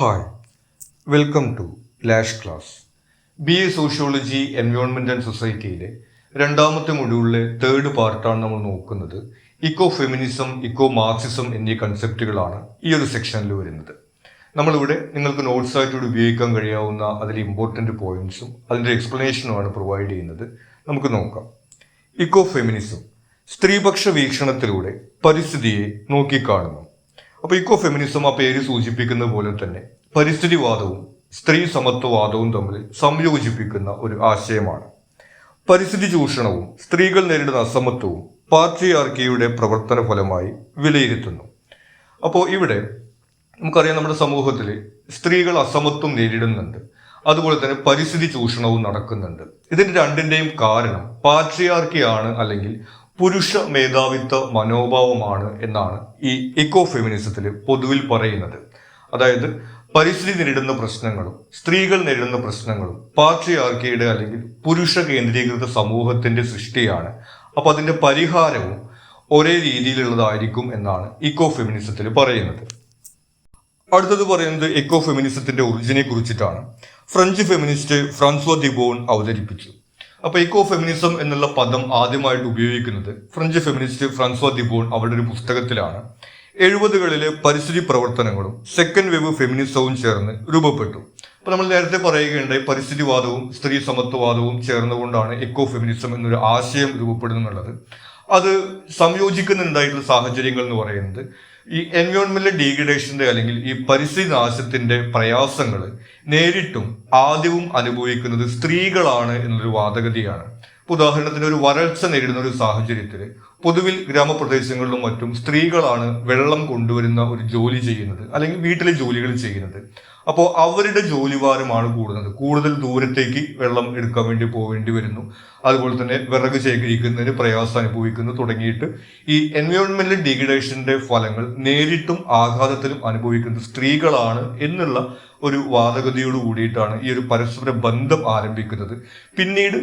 Hi, welcome to Lash class. BA sociology environment and സൊസൈറ്റിയിലെ രണ്ടാമത്തെ മൊഡ്യൂളിലെ തേർഡ് പാർട്ടാണ് നമ്മൾ നോക്കുന്നത്. ഇക്കോ ഫെമിനിസം, ഇക്കോ മാർക്സിസം എന്നീ കൺസെപ്റ്റുകളാണ് ഈ ഒരു സെക്ഷനിൽ വരുന്നത്. നമ്മളിവിടെ നിങ്ങൾക്ക് നോട്ട്സായിട്ട് ഉപയോഗിക്കാൻ കഴിയാവുന്ന അതിൽ ഇമ്പോർട്ടൻ്റ് പോയിന്റ്സും അതിൻ്റെ എക്സ്പ്ലനേഷനുമാണ് പ്രൊവൈഡ് ചെയ്യുന്നത്. നമുക്ക് നോക്കാം. ഇക്കോ ഫെമിനിസം സ്ത്രീപക്ഷ വീക്ഷണത്തിലൂടെ പരിസ്ഥിതിയെ നോക്കിക്കാണുന്നു. അപ്പോൾ ഇക്കോ ഫെമിനിസം ആ പേര് സൂചിപ്പിക്കുന്ന പോലെ തന്നെ പരിസ്ഥിതിവാദവും സ്ത്രീ സമത്വവാദവും തമ്മിൽ സംയോജിപ്പിക്കുന്ന ഒരു ആശയമാണ്. പരിസ്ഥിതി ചൂഷണവും സ്ത്രീകൾ നേരിടുന്ന അസമത്വവും പാട്രിയാർക്കിയുടെ പ്രവർത്തന ഫലമായി വിലയിരുത്തുന്നു. അപ്പോൾ ഇവിടെ നമുക്കറിയാം, നമ്മുടെ സമൂഹത്തിൽ സ്ത്രീകൾ അസമത്വം നേരിടുന്നുണ്ട്, അതുപോലെ തന്നെ പരിസ്ഥിതി ചൂഷണവും നടക്കുന്നുണ്ട്. ഇതിന്റെ രണ്ടിന്റെയും കാരണം പാട്രിയാർക്കിയാണ്, അല്ലെങ്കിൽ പുരുഷ മേധാവിത്വ മനോഭാവമാണ് എന്നാണ് ഈ ഇക്കോ ഫെമിനിസത്തിൽ പൊതുവിൽ പറയുന്നത്. അതായത് പരിസ്ഥിതി നേരിടുന്ന പ്രശ്നങ്ങളും സ്ത്രീകൾ നേരിടുന്ന പ്രശ്നങ്ങളും പാട്രിയാർക്കിയുടെ അല്ലെങ്കിൽ പുരുഷ കേന്ദ്രീകൃത സമൂഹത്തിന്റെ സൃഷ്ടിയാണ്. അപ്പൊ അതിന്റെ പരിഹാരവും ഒരേ രീതിയിലുള്ളതായിരിക്കും എന്നാണ് ഇക്കോ ഫെമിനിസത്തിൽ പറയുന്നത്. അടുത്തത് പറയുന്നത് ഇക്കോ ഫെമിനിസത്തിന്റെ ഒറിജിനെ കുറിച്ചിട്ടാണ്. ഫ്രഞ്ച് ഫെമിനിസ്റ്റ് ഫ്രാൻസ്വ ദിബോൺ അവതരിപ്പിച്ചു. അപ്പൊ ഇക്കോ ഫെമിനിസം എന്നുള്ള പദം ആദ്യമായിട്ട് ഉപയോഗിക്കുന്നത് ഫ്രഞ്ച് ഫെമിനിസ്റ്റ് ഫ്രാൻസ്വ ദിബോൺ അവരുടെ ഒരു പുസ്തകത്തിലാണ്. 70കളിലെ പരിസ്ഥിതി പ്രവർത്തനങ്ങളും സെക്കൻഡ് വേവ് ഫെമിനിസവും ചേർന്ന് രൂപപ്പെട്ടു. അപ്പൊ നമ്മൾ നേരത്തെ പറയുകയുണ്ടായി, പരിസ്ഥിതിവാദവും സ്ത്രീ സമത്വവാദവും ചേർന്നുകൊണ്ടാണ് ഇക്കോ ഫെമിനിസം എന്നൊരു ആശയം രൂപപ്പെടുന്നുള്ളത്. അത് സംയോജിക്കുന്നുണ്ടായിട്ടുള്ള സാഹചര്യങ്ങൾ എന്ന് പറയുന്നത് ഈ എൻവയോൺമെന്റൽ ഡീഗ്രഡേഷന്റെ അല്ലെങ്കിൽ ഈ പരിസ്ഥിതി നാശത്തിന്റെ പ്രയാസങ്ങൾ നേരിട്ടും ആദ്യവും അനുഭവിക്കുന്നത് സ്ത്രീകളാണ് എന്നൊരു വാദഗതിയാണ്. ഉദാഹരണത്തിന്, ഒരു വരൾച്ച നേരിടുന്ന ഒരു സാഹചര്യത്തിൽ പൊതുവിൽ ഗ്രാമപ്രദേശങ്ങളിലും മറ്റും സ്ത്രീകളാണ് വെള്ളം കൊണ്ടുവരുന്ന ഒരു ജോലി ചെയ്യുന്നത്, അല്ലെങ്കിൽ വീട്ടിലെ ജോലികൾ ചെയ്യുന്നത്. അപ്പോൾ അവരുടെ ജോലിഭാരമാണ് കൂടുന്നത്. കൂടുതൽ ദൂരത്തേക്ക് വെള്ളം എടുക്കാൻ വേണ്ടി പോവേണ്ടി വരുന്നു. അതുപോലെ തന്നെ വിറക് ശേഖരിക്കുന്നതിന് പ്രയാസം അനുഭവിക്കുന്നു തുടങ്ങിയിട്ട് ഈ എൻവയോൺമെന്റൽ ഡീഗ്രഡേഷന്റെ ഫലങ്ങൾ നേരിട്ടും ആഘാതത്തിലും അനുഭവിക്കുന്നത് സ്ത്രീകളാണ് എന്നുള്ള ഒരു വാദഗതിയോട് കൂടിയിട്ടാണ് ഈ ഒരു പരസ്പര ബന്ധം ആരംഭിക്കുന്നത്. പിന്നീട്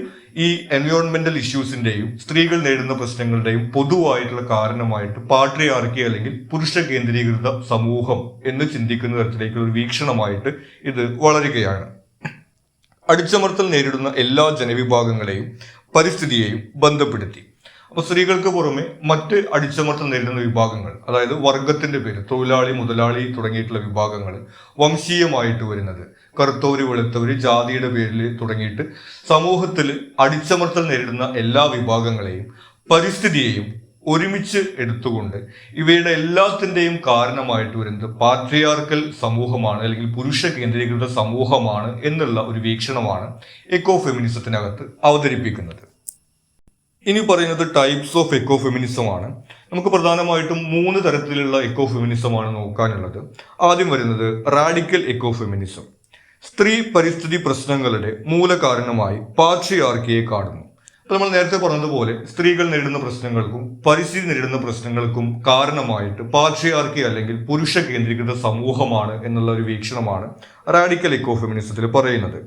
ഈ എൻവയോൺമെന്റൽ ഇഷ്യൂസിന്റെയും സ്ത്രീകൾ നേരിടുന്ന പ്രശ്നങ്ങളുടെയും പൊതുവായിട്ടുള്ള കാരണമായിട്ട് പാട്രിയാർക്കി അല്ലെങ്കിൽ പുരുഷ കേന്ദ്രീകൃത സമൂഹം എന്ന് ചിന്തിക്കുന്ന തരത്തിലേക്കുള്ള ഒരു വീക്ഷണമായിട്ട് ഇത് വളരുകയാണ്. അടിച്ചമർത്തൽ നേരിടുന്ന എല്ലാ ജനവിഭാഗങ്ങളെയും പരിസ്ഥിതിയെയും ബന്ധപ്പെടുത്തി. അപ്പൊ സ്ത്രീകൾക്ക് പുറമെ മറ്റ് അടിച്ചമർത്തൽ നേരിടുന്ന വിഭാഗങ്ങൾ, അതായത് വർഗത്തിന്റെ പേര് തൊഴിലാളി, മുതലാളി തുടങ്ങിയിട്ടുള്ള വിഭാഗങ്ങൾ, വംശീയമായിട്ട് വരുന്നത് കറുത്തവര്, വെളുത്തവര്, ജാതിയുടെ പേരിൽ തുടങ്ങിയിട്ട് സമൂഹത്തിൽ അടിച്ചമർത്തൽ നേരിടുന്ന എല്ലാ വിഭാഗങ്ങളെയും പരിസ്ഥിതിയെയും ഒരുമിച്ച് എടുത്തുകൊണ്ട് ഇവയുടെ എല്ലാത്തിൻ്റെയും കാരണമായിട്ട് വരുന്നത് പാട്രിയാർക്കൽ സമൂഹമാണ്, അല്ലെങ്കിൽ പുരുഷ കേന്ദ്രീകൃത സമൂഹമാണ് എന്നുള്ള ഒരു വീക്ഷണമാണ് എക്കോ ഫെമിനിസത്തിനകത്ത് അവതരിപ്പിക്കുന്നത്. ഇനി പറയുന്നത് ടൈപ്സ് ഓഫ് എക്കോ ഫെമിനിസം ആണ്. നമുക്ക് പ്രധാനമായിട്ടും 3 തരത്തിലുള്ള എക്കോ ഫെമിനിസമാണ് നോക്കാനുള്ളത്. ആദ്യം വരുന്നത് റാഡിക്കൽ എക്കോ ഫെമിനിസം. സ്ത്രീ പരിസ്ഥിതി പ്രശ്നങ്ങളുടെ മൂലകാരണമായി പാട്രിയാർക്കിയെ കാണുന്നു. അപ്പൊ നമ്മൾ നേരത്തെ പറഞ്ഞതുപോലെ സ്ത്രീകൾ നേരിടുന്ന പ്രശ്നങ്ങൾക്കും പരിസ്ഥിതി നേരിടുന്ന പ്രശ്നങ്ങൾക്കും കാരണമായിട്ട് പാട്രിയാർക്കി അല്ലെങ്കിൽ പുരുഷ കേന്ദ്രീകൃത സമൂഹമാണ് എന്നുള്ള ഒരു വീക്ഷണമാണ് റാഡിക്കൽ എക്കോ ഫെമിനിസത്തിൽ പറയുന്നത്.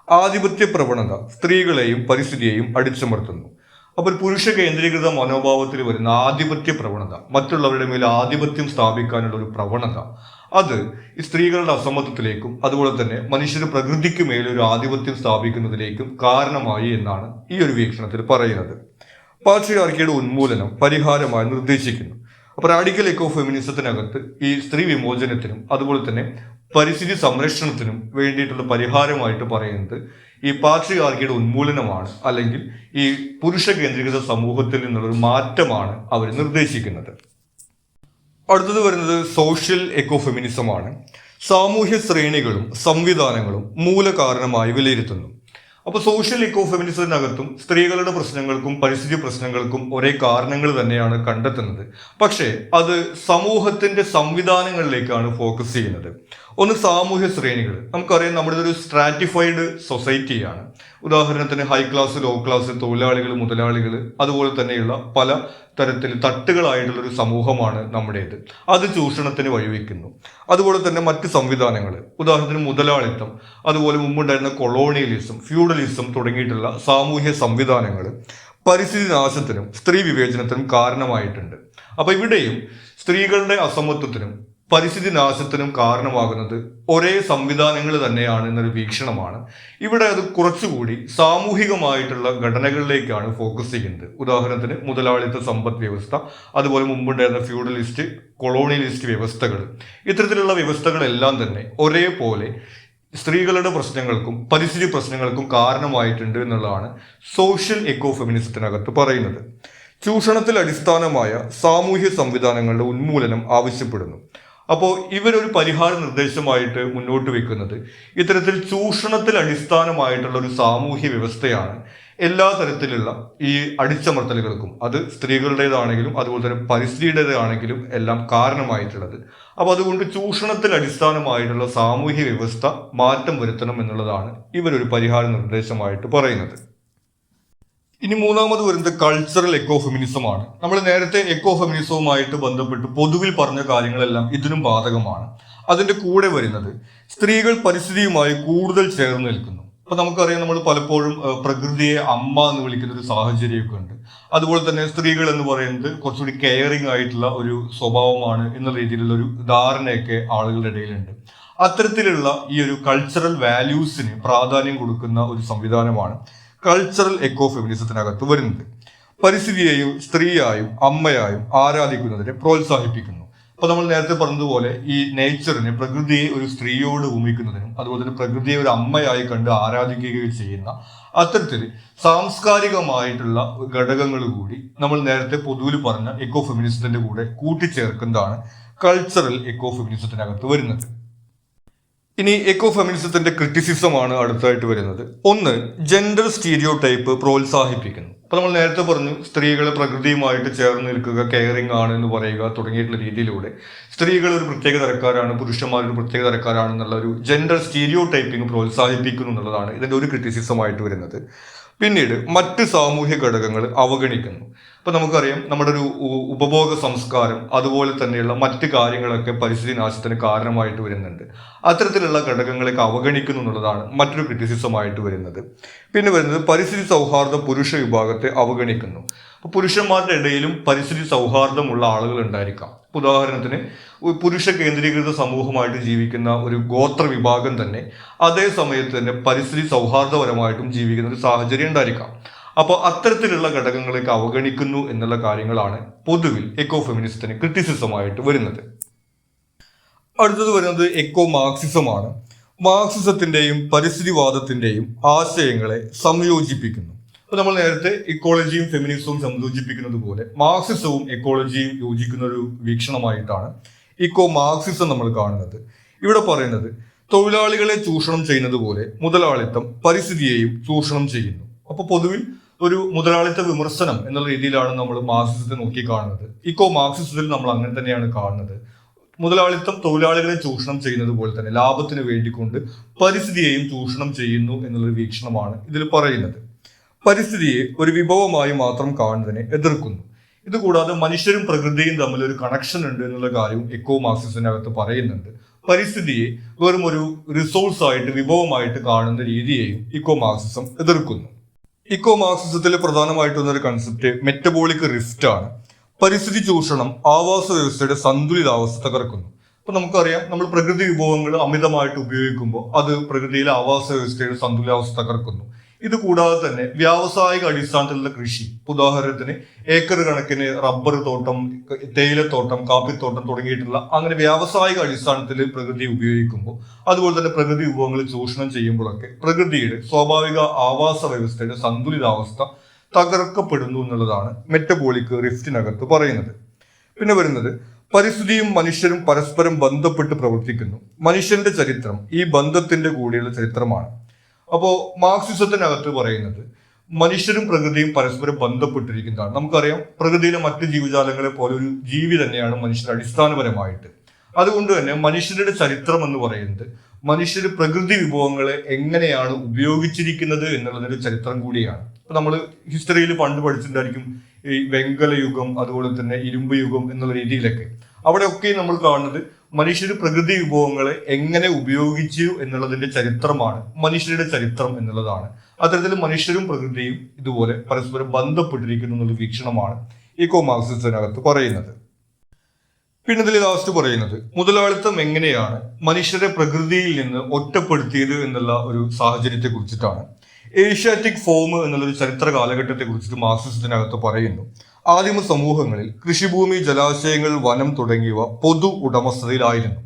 ആധിപത്യ പ്രവണത സ്ത്രീകളെയും പരിസ്ഥിതിയെയും അടിച്ചമർത്തുന്നു. അപ്പോൾ പുരുഷ കേന്ദ്രീകൃത മനോഭാവത്തിൽ വരുന്ന ആധിപത്യ പ്രവണത, മറ്റുള്ളവരുടെ മേൽ ആധിപത്യം സ്ഥാപിക്കാനുള്ള ഒരു പ്രവണത, അത് ഈ സ്ത്രീകളുടെ അസമത്വത്തിലേക്കും അതുപോലെ തന്നെ മനുഷ്യരുടെ പ്രകൃതിക്ക് മേലൊരു ആധിപത്യം സ്ഥാപിക്കുന്നതിലേക്കും കാരണമായി എന്നാണ് ഈ ഒരു വീക്ഷണത്തിൽ പറയുന്നത്. പാട്രിയാർക്കിയുടെ ഉന്മൂലനം പരിഹാരമായി നിർദ്ദേശിക്കുന്നു. അപ്പോൾ റാഡിക്കൽ എക്കോ ഫെമിനിസത്തിനകത്ത് ഈ സ്ത്രീ വിമോചനത്തിനും അതുപോലെ തന്നെ പരിസ്ഥിതി സംരക്ഷണത്തിനും വേണ്ടിയിട്ടുള്ള പരിഹാരമായിട്ട് പറയുന്നത് ഈ പാട്രിയാർക്കിയുടെ ഉന്മൂലനമാണ്, അല്ലെങ്കിൽ ഈ പുരുഷ കേന്ദ്രീകൃത സമൂഹത്തിൽ നിന്നുള്ളൊരു മാറ്റമാണ് അവർ നിർദ്ദേശിക്കുന്നത്. അടുത്തത് വരുന്നത് സോഷ്യൽ എക്കോ ഫെമിനിസം ആണ്. സാമൂഹ്യ ശ്രേണികളും സംവിധാനങ്ങളും മൂലകാരണമായി വിലയിരുത്തുന്നു. അപ്പോൾ സോഷ്യൽ എക്കോ ഫെമിനിസത്തിനകത്തും സ്ത്രീകളുടെ പ്രശ്നങ്ങൾക്കും പരിസ്ഥിതി പ്രശ്നങ്ങൾക്കും ഒരേ കാരണങ്ങൾ തന്നെയാണ് കണ്ടെത്തുന്നത്. പക്ഷേ അത് സമൂഹത്തിന്റെ സംവിധാനങ്ങളിലേക്കാണ് ഫോക്കസ് ചെയ്യുന്നത്. ഒന്ന്, സാമൂഹ്യ ശ്രേണികൾ. നമുക്കറിയാം, നമ്മുടെ ഒരു സ്ട്രാറ്റിഫൈഡ് സൊസൈറ്റിയാണ്. ഉദാഹരണത്തിന് ഹൈ ക്ലാസ്, ലോ ക്ലാസ്, തൊഴിലാളികൾ, മുതലാളികൾ, അതുപോലെ തന്നെയുള്ള പല തരത്തിൽ തട്ടുകളായിട്ടുള്ള ഒരു സമൂഹമാണ് നമ്മുടേത്. അത് ചൂഷണത്തിന് വഴിവെക്കുന്നു. അതുപോലെ തന്നെ മറ്റ് സംവിധാനങ്ങൾ, ഉദാഹരണത്തിന് മുതലാളിത്തം, അതുപോലെ മുമ്പുണ്ടായിരുന്ന കൊളോണിയലിസം, ഫ്യൂഡലിസം തുടങ്ങിയിട്ടുള്ള സാമൂഹ്യ സംവിധാനങ്ങൾ പരിസ്ഥിതി നാശത്തിനും സ്ത്രീ വിവേചനത്തിനും കാരണമായിട്ടുണ്ട്. അപ്പൊ ഇവിടെയും സ്ത്രീകളുടെ അസമത്വത്തിനും പരിസ്ഥിതി നാശത്തിനും കാരണമാകുന്നത് ഒരേ സംവിധാനങ്ങൾ തന്നെയാണ് എന്നൊരു വീക്ഷണമാണ്. ഇവിടെ അത് കുറച്ചുകൂടി സാമൂഹികമായിട്ടുള്ള ഘടനകളിലേക്കാണ് ഫോക്കസ് ചെയ്യുന്നത്. ഉദാഹരണത്തിന് മുതലാളിത്ത സമ്പദ് വ്യവസ്ഥ, അതുപോലെ മുമ്പുണ്ടായിരുന്ന ഫ്യൂഡലിസ്റ്റ്, കൊളോണിയലിസ്റ്റ് വ്യവസ്ഥകൾ, ഇത്തരത്തിലുള്ള വ്യവസ്ഥകളെല്ലാം തന്നെ ഒരേപോലെ സ്ത്രീകളുടെ പ്രശ്നങ്ങൾക്കും പരിസ്ഥിതി പ്രശ്നങ്ങൾക്കും കാരണമായിട്ടുണ്ട് എന്നുള്ളതാണ് സോഷ്യൽ എക്കോ ഫെമിനിസത്തിനകത്ത് പറയുന്നത്. ചൂഷണത്തിൽ അടിസ്ഥാനമായ സാമൂഹ്യ സംവിധാനങ്ങളുടെ ഉന്മൂലനം ആവശ്യപ്പെടുന്നു. അപ്പോൾ ഇവരൊരു പരിഹാര നിർദ്ദേശമായിട്ട് മുന്നോട്ട് വെക്കുന്നത് ഇത്തരത്തിൽ ചൂഷണത്തിൽ അടിസ്ഥാനമായിട്ടുള്ള ഒരു സാമൂഹ്യ വ്യവസ്ഥയാണ് എല്ലാ തരത്തിലുള്ള ഈ അടിച്ചമർത്തലുകൾക്കും, അത് സ്ത്രീകളുടേതാണെങ്കിലും അതുപോലെ തന്നെ പരിസ്ഥിതിയുടേതാണെങ്കിലും എല്ലാം കാരണമായിട്ടുള്ളത്. അപ്പോൾ അതുകൊണ്ട് ചൂഷണത്തിൽ അടിസ്ഥാനമായിട്ടുള്ള സാമൂഹ്യ വ്യവസ്ഥ മാറ്റം വരുത്തണം എന്നുള്ളതാണ് ഇവരൊരു പരിഹാര നിർദ്ദേശമായിട്ട് പറയുന്നത്. ഇനി മൂന്നാമത് വരുന്നത് കൾച്ചറൽ എക്കോ ഫെമിനിസമാണ്. നമ്മൾ നേരത്തെ എക്കോ ഫെമിനിസവുമായിട്ട് ബന്ധപ്പെട്ട് പൊതുവിൽ പറഞ്ഞ കാര്യങ്ങളെല്ലാം ഇതിനും ബാധകമാണ്. അതിന്റെ കൂടെ വരുന്നത് സ്ത്രീകൾ പരിസ്ഥിതിയുമായി കൂടുതൽ ചേർന്ന് നിൽക്കുന്നു. അപ്പൊ നമുക്കറിയാം, നമ്മൾ പലപ്പോഴും പ്രകൃതിയെ അമ്മ എന്ന് വിളിക്കുന്ന ഒരു സാഹചര്യമൊക്കെ ഉണ്ട്. അതുപോലെ തന്നെ സ്ത്രീകൾ എന്ന് പറയുന്നത് കുറച്ചുകൂടി കെയറിങ് ആയിട്ടുള്ള ഒരു സ്വഭാവമാണ് എന്നുള്ള രീതിയിലുള്ള ഒരു ധാരണയൊക്കെ ആളുകളുടെ ഇടയിലുണ്ട്. അത്തരത്തിലുള്ള ഈ ഒരു കൾച്ചറൽ വാല്യൂസിന് പ്രാധാന്യം കൊടുക്കുന്ന ഒരു സംവിധാനമാണ് കൾച്ചറൽ എക്കോ ഫെമിനിസത്തിനകത്ത് വരുന്നത്. പരിസ്ഥിതിയെയും സ്ത്രീയായും അമ്മയായും ആരാധിക്കുന്നതിനെ പ്രോത്സാഹിപ്പിക്കുന്നു. അപ്പൊ നമ്മൾ നേരത്തെ പറഞ്ഞതുപോലെ ഈ നേച്ചറിനെ, പ്രകൃതിയെ ഒരു സ്ത്രീയോട് ഉപമിക്കുന്നതിനും അതുപോലെ തന്നെ പ്രകൃതിയെ ഒരു അമ്മയായി കണ്ട് ആരാധിക്കുകയും ചെയ്യുന്ന അത്തരത്തിൽ സാംസ്കാരികമായിട്ടുള്ള ഘടകങ്ങൾ കൂടി നമ്മൾ നേരത്തെ പൊതുവിൽ പറഞ്ഞ എക്കോ ഫെമിനിസത്തിന്റെ കൂടെ കൂട്ടിച്ചേർക്കുന്നതാണ് കൾച്ചറൽ എക്കോ ഫെമിനിസത്തിനകത്ത് വരുന്നത്. ഇനി എക്കോ ഫെമിനിസത്തിന്റെ ക്രിറ്റിസിസമാണ് അടുത്തായിട്ട് വരുന്നത്. ഒന്ന്, ജെൻഡർ സ്റ്റീരിയോ ടൈപ്പ് പ്രോത്സാഹിപ്പിക്കുന്നു. അപ്പൊ നമ്മൾ നേരത്തെ പറഞ്ഞു, സ്ത്രീകൾ പ്രകൃതിയുമായിട്ട് ചേർന്ന് നിൽക്കുക, കെയറിംഗ് ആണ് എന്ന് പറയുക തുടങ്ങിയിട്ടുള്ള രീതിയിലൂടെ സ്ത്രീകൾ ഒരു പ്രത്യേക തരക്കാരാണ്, പുരുഷന്മാർ ഒരു പ്രത്യേക തരക്കാരാണെന്നുള്ള ഒരു ജെൻഡർ സ്റ്റീരിയോ ടൈപ്പിംഗ് പ്രോത്സാഹിപ്പിക്കുന്നു എന്നുള്ളതാണ് ഇതിന്റെ ഒരു ക്രിറ്റിസിസമായിട്ട് വരുന്നത്. പിന്നീട് മറ്റ് സാമൂഹ്യ ഘടകങ്ങൾ അവഗണിക്കുന്നു. ഇപ്പൊ നമുക്കറിയാം, നമ്മുടെ ഒരു ഉപഭോഗ സംസ്കാരം അതുപോലെ തന്നെയുള്ള മറ്റ് കാര്യങ്ങളൊക്കെ പരിസ്ഥിതി നാശത്തിന് കാരണമായിട്ട് വരുന്നുണ്ട്. അത്തരത്തിലുള്ള ഘടകങ്ങളൊക്കെ അവഗണിക്കുന്നു എന്നുള്ളതാണ് മറ്റൊരു ക്രിറ്റിസിസമായിട്ട് വരുന്നത്. പിന്നെ വരുന്നത് പരിസ്ഥിതി സൗഹാർദ്ദ പുരുഷ വിഭാഗത്തെ അവഗണിക്കുന്നു. അപ്പൊ പുരുഷന്മാരുടെ ഇടയിലും പരിസ്ഥിതി സൗഹാർദ്ദമുള്ള ആളുകൾ ഉണ്ടായിരിക്കാം. ഉദാഹരണത്തിന് പുരുഷ കേന്ദ്രീകൃത സമൂഹമായിട്ട് ജീവിക്കുന്ന ഒരു ഗോത്ര വിഭാഗം തന്നെ അതേ സമയത്ത് തന്നെ പരിസ്ഥിതി സൗഹാർദ്ദപരമായിട്ടും ജീവിക്കുന്ന ഒരു സാഹചര്യം ഉണ്ടായിരിക്കാം. അപ്പോൾ അത്തരത്തിലുള്ള ഘടകങ്ങളൊക്കെ അവഗണിക്കുന്നു എന്നുള്ള കാര്യങ്ങളാണ് പൊതുവിൽ എക്കോ ഫെമിനിസത്തിന് ക്രിറ്റിസിസമായിട്ട് വരുന്നത്. അടുത്തത് വരുന്നത് എക്കോ മാർക്സിസമാണ്. മാർക്സിസത്തിന്റെയും പരിസ്ഥിതിവാദത്തിന്റെയും ആശയങ്ങളെ സംയോജിപ്പിക്കുന്നു. അപ്പൊ നമ്മൾ നേരത്തെ ഇക്കോളജിയും ഫെമിനിസവും സംയോജിപ്പിക്കുന്നത് പോലെ മാർക്സിസവും എക്കോളജിയും യോജിക്കുന്ന ഒരു വീക്ഷണമായിട്ടാണ് ഇക്കോ മാർക്സിസം നമ്മൾ കാണുന്നത്. ഇവിടെ പറയുന്നത് തൊഴിലാളികളെ ചൂഷണം ചെയ്യുന്നത് പോലെ മുതലാളിത്തം പരിസ്ഥിതിയെയും ചൂഷണം ചെയ്യുന്നു. അപ്പൊ പൊതുവിൽ ഒരു മുതലാളിത്ത വിമർശനം എന്നുള്ള രീതിയിലാണ് നമ്മൾ മാർക്സിസത്തെ നോക്കി കാണുന്നത്. ഇക്കോ മാർക്സിസത്തിൽ നമ്മൾ അങ്ങനെ തന്നെയാണ് കാണുന്നത്. മുതലാളിത്തം തൊഴിലാളികളെ ചൂഷണം ചെയ്യുന്നത് പോലെ തന്നെ ലാഭത്തിന് വേണ്ടിക്കൊണ്ട് പരിസ്ഥിതിയെയും ചൂഷണം ചെയ്യുന്നു എന്നുള്ളൊരു വീക്ഷണമാണ് ഇതിൽ പറയുന്നത്. പരിസ്ഥിതിയെ ഒരു വിഭവമായി മാത്രം കാണുന്നതിനെ എതിർക്കുന്നു. ഇതുകൂടാതെ മനുഷ്യരും പ്രകൃതിയും തമ്മിൽ ഒരു കണക്ഷൻ ഉണ്ട് എന്നുള്ള കാര്യവും എക്കോ മാർക്സിസത്തിനകത്ത് പറയുന്നുണ്ട്. പരിസ്ഥിതിയെ വെറും ഒരു റിസോഴ്സ് ആയിട്ട്, വിഭവമായിട്ട് കാണുന്ന രീതിയെയും ഇക്കോ മാർക്സിസം എതിർക്കുന്നു. ഇക്കോ മാർക്സിസത്തിൽ പ്രധാനമായിട്ട് വന്നൊരു കൺസെപ്റ്റ് മെറ്റബോളിക് റിഫ്റ്റ് ആണ്. പരിസ്ഥിതി ചൂഷണം ആവാസ വ്യവസ്ഥയുടെ സന്തുലിതാവസ്ഥ തകർക്കുന്നു. അപ്പൊ നമുക്കറിയാം, നമ്മൾ പ്രകൃതി വിഭവങ്ങൾ അമിതമായിട്ട് ഉപയോഗിക്കുമ്പോൾ അത് പ്രകൃതിയിലെ ആവാസ വ്യവസ്ഥയുടെ സന്തുലിതാവസ്ഥ തകർക്കുന്നു. ഇത് കൂടാതെ തന്നെ വ്യാവസായിക അടിസ്ഥാനത്തിലുള്ള കൃഷി, ഉദാഹരണത്തിന് ഏക്കർ കണക്കിന് റബ്ബർ തോട്ടം, തേയിലത്തോട്ടം, കാപ്പിത്തോട്ടം തുടങ്ങിയിട്ടുള്ള അങ്ങനെ വ്യാവസായിക അടിസ്ഥാനത്തിൽ പ്രകൃതി ഉപയോഗിക്കുമ്പോൾ, അതുപോലെ തന്നെ പ്രകൃതി വിഭവങ്ങൾ ചൂഷണം ചെയ്യുമ്പോഴൊക്കെ പ്രകൃതിയുടെ സ്വാഭാവിക ആവാസ വ്യവസ്ഥയുടെ സന്തുലിതാവസ്ഥ തകർക്കപ്പെടുന്നു എന്നുള്ളതാണ് മെറ്റബോളിക് റിഫ്റ്റിനകത്ത് പറയുന്നത്. പിന്നെ വരുന്നത് പരിസ്ഥിതിയും മനുഷ്യരും പരസ്പരം ബന്ധപ്പെട്ട് പ്രവർത്തിക്കുന്നു. മനുഷ്യന്റെ ചരിത്രം ഈ ബന്ധത്തിന്റെ കൂടെയുള്ള ചരിത്രമാണ്. അപ്പോൾ മാർക്സിസത്തിനകത്ത് പറയുന്നത് മനുഷ്യരും പ്രകൃതിയും പരസ്പരം ബന്ധപ്പെട്ടിരിക്കുന്നതാണ്. നമുക്കറിയാം, പ്രകൃതിയിലെ മറ്റ് ജീവജാലങ്ങളെ പോലെ ഒരു ജീവി തന്നെയാണ് മനുഷ്യർ അടിസ്ഥാനപരമായിട്ട്. അതുകൊണ്ട് തന്നെ മനുഷ്യരുടെ ചരിത്രം എന്ന് പറയുന്നത് മനുഷ്യർ പ്രകൃതി വിഭവങ്ങളെ എങ്ങനെയാണ് ഉപയോഗിച്ചിരിക്കുന്നത് എന്നുള്ളതിന്റെ ചരിത്രം കൂടിയാണ്. ഇപ്പൊ നമ്മൾ ഹിസ്റ്ററിയിൽ പണ്ട് പഠിച്ചിട്ടുണ്ടായിരിക്കും ഈ വെങ്കല യുഗം, അതുപോലെ തന്നെ ഇരുമ്പ് യുഗം എന്നുള്ള രീതിയിലൊക്കെ. അവിടെയൊക്കെ നമ്മൾ കാണുന്നത് മനുഷ്യർ പ്രകൃതി വിഭവങ്ങളെ എങ്ങനെ ഉപയോഗിച്ചു എന്നുള്ളതിന്റെ ചരിത്രമാണ് മനുഷ്യരുടെ ചരിത്രം എന്നുള്ളതാണ്. അത്തരത്തിൽ മനുഷ്യരും പ്രകൃതിയും ഇതുപോലെ പരസ്പരം ബന്ധപ്പെട്ടിരിക്കുന്നു എന്നുള്ള വീക്ഷണമാണ് ഇക്കോ മാർക്സിസത്തിനകത്ത് പറയുന്നത്. പിന്നെ ഇതിൽ ലാസ്റ്റ് പറയുന്നത് മുതലാളിത്തം എങ്ങനെയാണ് മനുഷ്യരെ പ്രകൃതിയിൽ നിന്ന് ഒറ്റപ്പെടുത്തിയത് എന്നുള്ള ഒരു സാഹചര്യത്തെ കുറിച്ചിട്ടാണ്. ഏഷ്യാറ്റിക് ഫോം എന്നുള്ളൊരു ചരിത്ര കാലഘട്ടത്തെ കുറിച്ചിട്ട് മാർക്സിസത്തിനകത്ത് പറയുന്നു. ആദിമ സമൂഹങ്ങളിൽ കൃഷിഭൂമി, ജലാശയങ്ങൾ, വനം തുടങ്ങിയവ പൊതു ഉടമസ്ഥതയിലായിരുന്നു.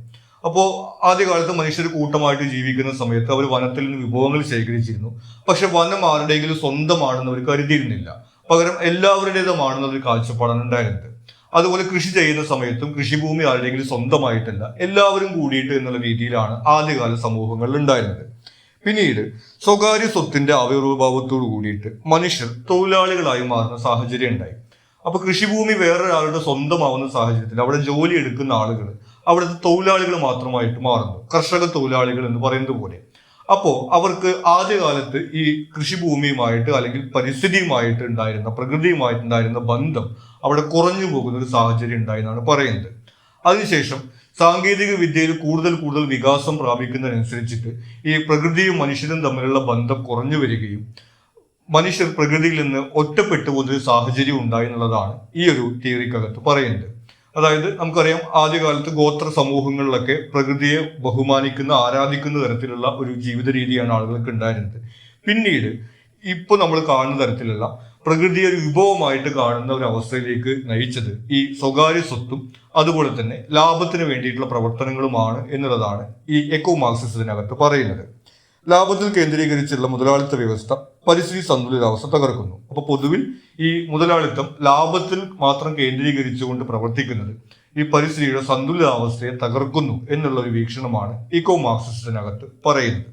അപ്പോൾ ആദ്യകാലത്ത് മനുഷ്യർ കൂട്ടമായിട്ട് ജീവിക്കുന്ന സമയത്ത് അവർ വനത്തിൽ നിന്ന് വിഭവങ്ങൾ ശേഖരിച്ചിരുന്നു. പക്ഷെ വനം ആരുടെയെങ്കിലും സ്വന്തമാണെന്ന് അവർ കരുതിയിരുന്നില്ല. പകരം എല്ലാവരുടേതുമാണെന്നൊരു കാഴ്ചപ്പാടാണ് ഉണ്ടായിരുന്നത്. അതുപോലെ കൃഷി ചെയ്യുന്ന സമയത്തും കൃഷിഭൂമി ആരുടെയെങ്കിലും സ്വന്തമായിട്ടല്ല, എല്ലാവരും കൂടിയിട്ട് എന്നുള്ള രീതിയിലാണ് ആദ്യകാല സമൂഹങ്ങളിൽ ഉണ്ടായിരുന്നത്. പിന്നീട് സ്വകാര്യ സ്വത്തിന്റെ ആവിർഭാവത്തോടു കൂടിയിട്ട് മനുഷ്യർ തൊഴിലാളികളായി മാറുന്ന സാഹചര്യം ഉണ്ടായി. അപ്പൊ കൃഷിഭൂമി വേറൊരാളുടെ സ്വന്തമാവുന്ന സാഹചര്യത്തിൽ അവിടെ ജോലി എടുക്കുന്ന ആളുകൾ അവിടുത്തെ തൊഴിലാളികൾ മാത്രമായിട്ട് മാറുന്നു, കർഷക തൊഴിലാളികൾ എന്ന് പറയുന്നത് പോലെ. അപ്പോ അവർക്ക് ആദ്യകാലത്ത് ഈ കൃഷിഭൂമിയുമായിട്ട് അല്ലെങ്കിൽ പരിസ്ഥിതിയുമായിട്ട് ഉണ്ടായിരുന്ന, പ്രകൃതിയുമായിട്ടുണ്ടായിരുന്ന ബന്ധം അവിടെ കുറഞ്ഞു പോകുന്ന ഒരു സാഹചര്യം ഉണ്ടായി എന്നാണ് പറയുന്നത്. അതിനുശേഷം സാങ്കേതിക വിദ്യയിൽ കൂടുതൽ കൂടുതൽ വികാസം പ്രാപിക്കുന്നതിനനുസരിച്ചിട്ട് ഈ പ്രകൃതിയും മനുഷ്യരും തമ്മിലുള്ള ബന്ധം കുറഞ്ഞു വരികയും മനുഷ്യർ പ്രകൃതിയിൽ നിന്ന് ഒറ്റപ്പെട്ടു പോകുന്ന സാഹചര്യം ഉണ്ടായി എന്നുള്ളതാണ് ഈ ഒരു തിയറിക്കകത്ത് പറയുന്നത്. അതായത് നമുക്കറിയാം, ആദ്യകാലത്ത് ഗോത്ര സമൂഹങ്ങളിലൊക്കെ പ്രകൃതിയെ ബഹുമാനിക്കുന്ന, ആരാധിക്കുന്ന തരത്തിലുള്ള ഒരു ജീവിത രീതിയാണ് ആളുകൾക്ക് ഉണ്ടായിരുന്നത്. പിന്നീട് ഇപ്പോൾ നമ്മൾ കാണുന്ന തരത്തിലുള്ള പ്രകൃതിയെ ഒരു വിഭവമായിട്ട് കാണുന്ന ഒരു അവസ്ഥയിലേക്ക് നയിച്ചത് ഈ സ്വകാര്യ സ്വത്തും അതുപോലെ തന്നെ ലാഭത്തിന് വേണ്ടിയിട്ടുള്ള പ്രവർത്തനങ്ങളുമാണ് എന്നുള്ളതാണ് ഈ എക്കോ മാർക്സിസത്തിനകത്ത് പറയുന്നത്. ലാഭത്തിൽ കേന്ദ്രീകരിച്ചുള്ള മുതലാളിത്ത വ്യവസ്ഥ പരിസ്ഥിതി സന്തുലിതാവസ്ഥ തകർക്കുന്നു. അപ്പൊ പൊതുവിൽ ഈ മുതലാളിത്തം ലാഭത്തിൽ മാത്രം കേന്ദ്രീകരിച്ചുകൊണ്ട് പ്രവർത്തിക്കുന്നത് ഈ പരിസ്ഥിതിയുടെ സന്തുലിതാവസ്ഥയെ തകർക്കുന്നു എന്നുള്ള ഒരു വീക്ഷണമാണ് ഇക്കോ മാർക്സിസത്തിനകത്ത് പറയുന്നത്.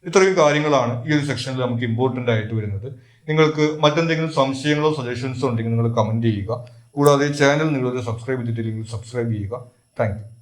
ഇത്രയും കാര്യങ്ങളാണ് ഈ ഒരു സെക്ഷനിൽ നമുക്ക് ഇമ്പോർട്ടന്റ് ആയിട്ട് വരുന്നത്. നിങ്ങൾക്ക് മറ്റെന്തെങ്കിലും സംശയങ്ങളോ സജഷൻസോ ഉണ്ടെങ്കിൽ നിങ്ങൾ കമന്റ് ചെയ്യുക. കൂടാതെ ചാനൽ നിങ്ങൾ സബ്സ്ക്രൈബ് ചെയ്തിട്ടില്ലെങ്കിൽ സബ്സ്ക്രൈബ് ചെയ്യുക. Thank you.